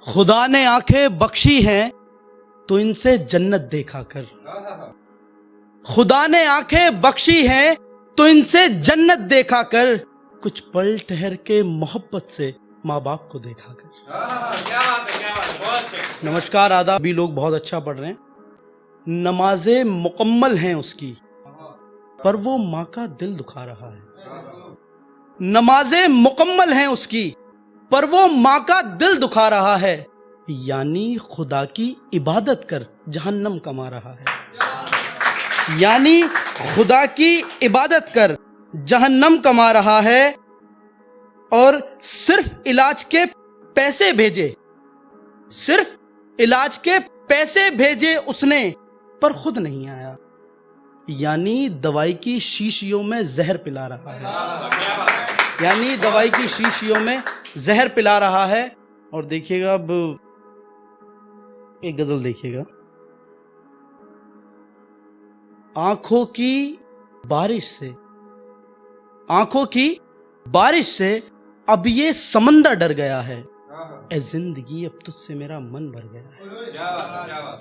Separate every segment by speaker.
Speaker 1: خدا نے آنکھیں بخشی ہیں تو ان سے جنت دیکھا کر. خدا نے آنکھیں بخشی ہیں تو ان سے جنت دیکھا کر. کچھ پل ٹھہر کے محبت سے ماں باپ کو دیکھا کر. نمسکار آداب. بھی لوگ بہت اچھا پڑھ رہے ہیں. نمازیں مکمل ہیں اس کی پر وہ ماں کا دل دکھا رہا ہے. نمازیں مکمل ہیں اس کی پر وہ ماں کا دل دکھا رہا ہے. یعنی خدا کی عبادت کر جہنم کما رہا ہے. یعنی خدا کی عبادت کر جہنم کما رہا ہے. اور صرف علاج کے پیسے بھیجے, صرف علاج کے پیسے بھیجے اس نے پر خود نہیں آیا. یعنی دوائی کی شیشیوں میں زہر پلا رہا ہے. یعنی دوائی کی شیشیوں میں زہر پلا رہا ہے. اور دیکھیے گا, اب ایک غزل دیکھیے گا. آنکھوں کی بارش سے, آنکھوں کی بارش سے اب یہ سمندر ڈر گیا ہے. اے زندگی اب تجھ سے میرا من بھر گیا ہے.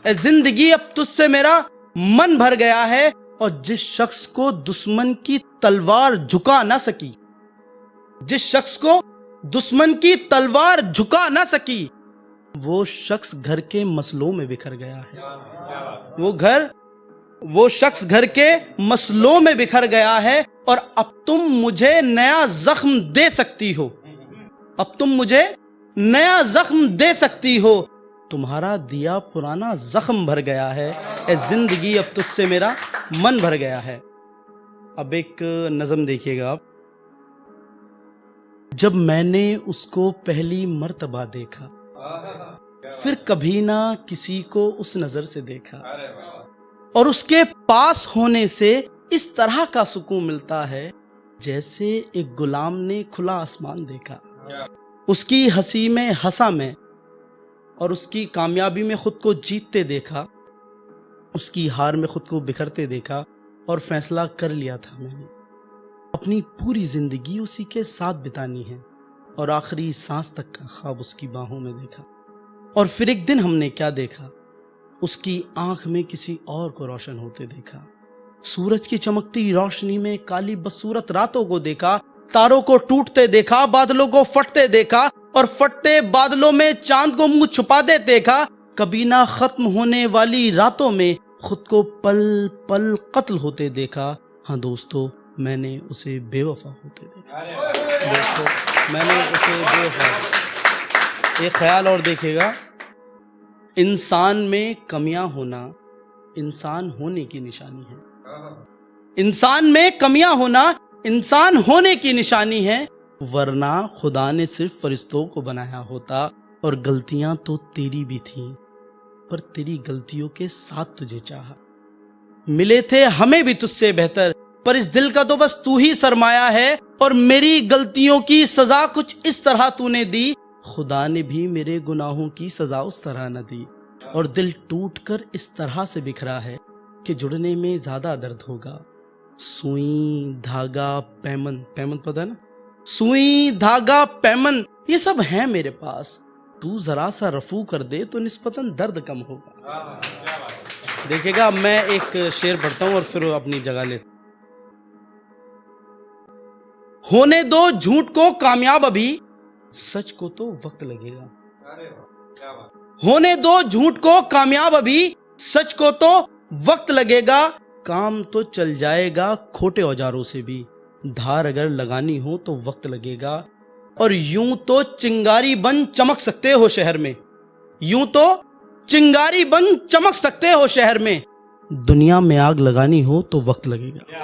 Speaker 1: اے زندگی اب تجھ سے میرا من بھر گیا ہے. اور جس شخص کو دشمن کی تلوار جھکا نہ سکی, جس شخص کو دشمن کی تلوار جھکا نہ سکی, وہ شخص گھر کے مسئلوں میں بکھر گیا ہے. وہ شخص گھر کے مسئلوں میں بکھر گیا ہے. اور اب تم مجھے نیا زخم دے سکتی ہو, اب تم مجھے نیا زخم دے سکتی ہو. تمہارا دیا پرانا زخم بھر گیا ہے. اے زندگی اب تجھ سے میرا من بھر گیا ہے. اب ایک نظم دیکھیے گا آپ. جب میں نے اس کو پہلی مرتبہ دیکھا, پھر کبھی نہ کسی کو اس نظر سے دیکھا. اور اس کے پاس ہونے سے اس طرح کا سکون ملتا ہے جیسے ایک غلام نے کھلا آسمان دیکھا. اس کی ہنسی میں ہنسا میں, اور اس کی کامیابی میں خود کو جیتتے دیکھا. اس کی ہار میں خود کو بکھرتے دیکھا. اور فیصلہ کر لیا تھا میں نے اپنی پوری زندگی اسی کے ساتھ بتانی ہے. اور آخری سانس تک کا خواب اس کی باہوں میں دیکھا. اور پھر ایک دن ہم نے کیا دیکھا, اس کی آنکھ میں کسی اور کو روشن ہوتے دیکھا. سورج کی چمکتی روشنی میں کالی بدصورت راتوں کو دیکھا. تاروں کو ٹوٹتے دیکھا, بادلوں کو پھٹتے دیکھا. اور پھٹتے بادلوں میں چاند کو منہ چھپاتے دیکھا. کبھی نہ ختم ہونے والی راتوں میں خود کو پل پل قتل ہوتے دیکھا. ہاں دوستو, میں نے اسے بے وفا ہوتے دیکھا. دوستو, میں نے اسے بے وفا. ایک خیال اور دیکھے گا. انسان میں کمیاں ہونا انسان ہونے کی نشانی ہے. انسان میں کمیاں ہونا انسان ہونے کی نشانی ہے. ورنہ خدا نے صرف فرشتوں کو بنایا ہوتا. اور غلطیاں تو تیری بھی تھیں, پر تیری غلطیوں کے ساتھ تجھے چاہا. ملے تھے ہمیں بھی تجھ سے بہتر, پر اس دل کا تو بس تو ہی سرمایہ ہے. اور میری غلطیوں کی سزا کچھ اس طرح تو نے دی. خدا نے بھی میرے گناہوں کی سزا اس طرح نہ دی. اور دل ٹوٹ کر اس طرح سے بکھرا ہے کہ جڑنے میں زیادہ درد ہوگا. سوئی دھاگا پیمن, پیمن پتہ نا, سوئی دھاگا پیمن یہ سب ہیں میرے پاس. تو ذرا سا رفو کر دے تو نسبتاً درد کم ہوگا. دیکھے گا, میں ایک شعر پڑھتا ہوں اور پھر اپنی جگہ لیتا. ہونے دو جھوٹ کو کامیاب, ابھی سچ کو تو وقت لگے گا. ہونے دو جھوٹ کو کامیاب, ابھی سچ کو تو وقت لگے گا. کام تو چل جائے گا کھوٹے اوزاروں سے بھی, دھار اگر لگانی ہو تو وقت لگے گا. اور یوں تو چنگاری بن چمک سکتے ہو شہر میں, یوں تو چنگاری بن چمک سکتے ہو شہر میں. دنیا میں آگ لگانی ہو تو وقت لگے گا.